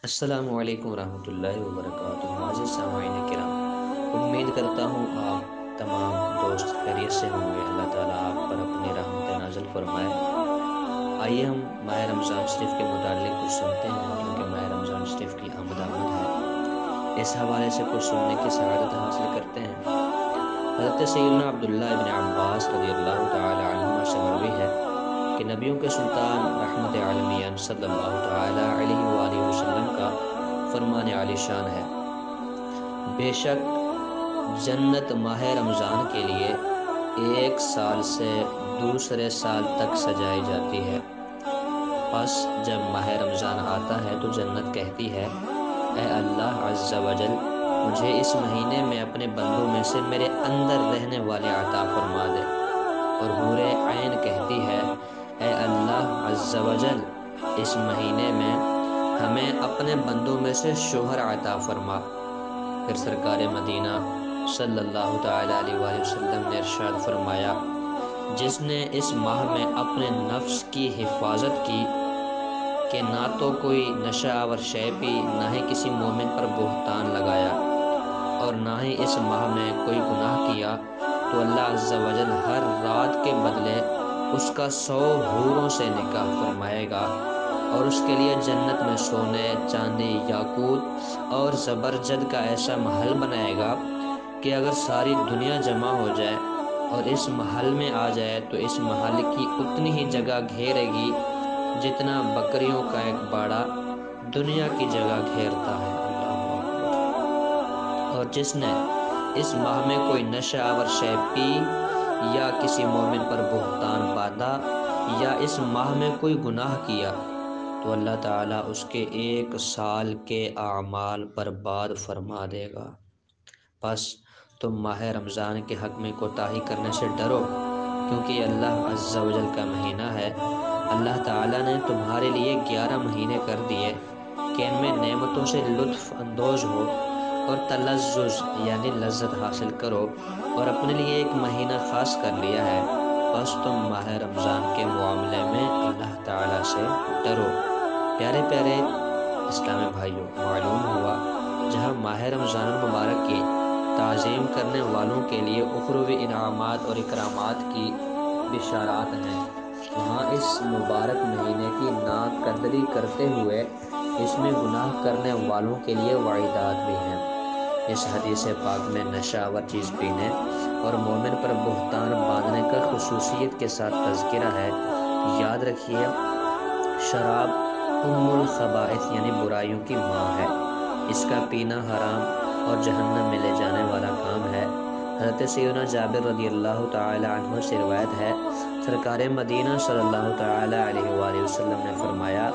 السلام علیکم ورحمۃ اللہ وبرکاتہ۔ معزز سامعین کرام، امید کرتا ہوں آپ تمام دوست خیریت سے ہوں گے۔ اللہ تعالیٰ آپ پر اپنی رحمت نازل فرمائے۔ آئیے ہم ماہ رمضان شریف کے متعلق کچھ سنتے ہیں، کیونکہ ماہ رمضان شریف کی آمد ہے۔ اس حوالے سے کچھ سننے کی سعادت حاصل کرتے ہیں۔ حضرت سیدنا عبداللہ بن عباس رضی اللہ تعالی عنہما سے مروی ہے کہ نبیوں کے سلطان رحمت عالمین صلی اللہ تعالی علیہ وآلہ وسلم کا فرمان عالی شان ہے، بے شک جنت ماہ رمضان کے لیے ایک سال سے دوسرے سال تک سجائی جاتی ہے۔ پس جب ماہ رمضان آتا ہے تو جنت کہتی ہے، اے اللہ عز و جل، مجھے اس مہینے میں اپنے بندوں میں سے میرے اندر رہنے والے عطا فرما دے۔ اور حور عین کہتی ہے، اے اللہ عز و جل، اس مہینے میں ہمیں اپنے بندوں میں سے شوہر عطا فرما۔ پھر سرکار مدینہ صلی اللہ تعالی علیہ وآلہ وسلم نے ارشاد فرمایا، جس نے اس ماہ میں اپنے نفس کی حفاظت کی کہ نہ تو کوئی نشہ آور شے پی، نہ ہی کسی مومن پر بہتان لگایا، اور نہ ہی اس ماہ میں کوئی گناہ کیا، تو اللہ عز و جل ہر رات کے بدلے اس کا 100 حوروں سے نکاح فرمائے گا، اور اس کے لیے جنت میں سونے، چاندی، یاقوت اور زبرجد کا ایسا محل بنائے گا کہ اگر ساری دنیا جمع ہو جائے اور اس محل میں آ جائے تو اس محل کی اتنی ہی جگہ گھیرے گی جتنا بکریوں کا ایک باڑہ دنیا کی جگہ گھیرتا ہے۔ اللہ اکبر۔ اور جس نے اس ماہ میں کوئی نشہ آور شے پی یا کسی مومن پر بہتان باندھا یا اس ماہ میں کوئی گناہ کیا، تو اللہ تعالیٰ اس کے 1 سال کے اعمال برباد فرما دے گا۔ پس تم ماہ رمضان کے حق میں کوتاہی کرنے سے ڈرو، کیونکہ یہ اللہ عز و جل کا مہینہ ہے۔ اللہ تعالیٰ نے تمہارے لیے 11 مہینے کر دیے کہ ان میں نعمتوں سے لطف اندوز ہو اور تلذذ یعنی لذت حاصل کرو، اور اپنے لیے ایک مہینہ خاص کر لیا ہے۔ بس تم ماہ رمضان کے معاملے میں اللہ تعالیٰ سے ڈرو۔ پیارے پیارے اسلامی بھائیوں، معلوم ہوا جہاں ماہ رمضان المبارک کی تعظیم کرنے والوں کے لیے اخروی انعامات اور اکرامات کی بشارات ہیں، وہاں اس مبارک مہینے کی ناقدری کرتے ہوئے اس میں گناہ کرنے والوں کے لیے وعیدات بھی ہیں۔ اس حدیث پاک میں نشہ آور چیز پینے اور مومن پر بہتان باندھنے کا خصوصیت کے ساتھ تذکرہ ہے۔ یاد رکھیے، شراب ام الخبائث یعنی برائیوں کی ماں ہے، اس کا پینا حرام اور جہنم میں لے جانے والا کام ہے۔ حضرت سیدنا جابر رضی اللہ تعالی عنہ سے روایت ہے، سرکار مدینہ صلی اللہ تعالی علیہ وآلہ وسلم نے فرمایا،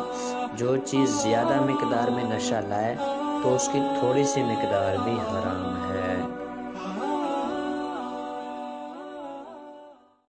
جو چیز زیادہ مقدار میں نشہ لائے تو اس کی تھوڑی سی مقدار بھی حرام ہے۔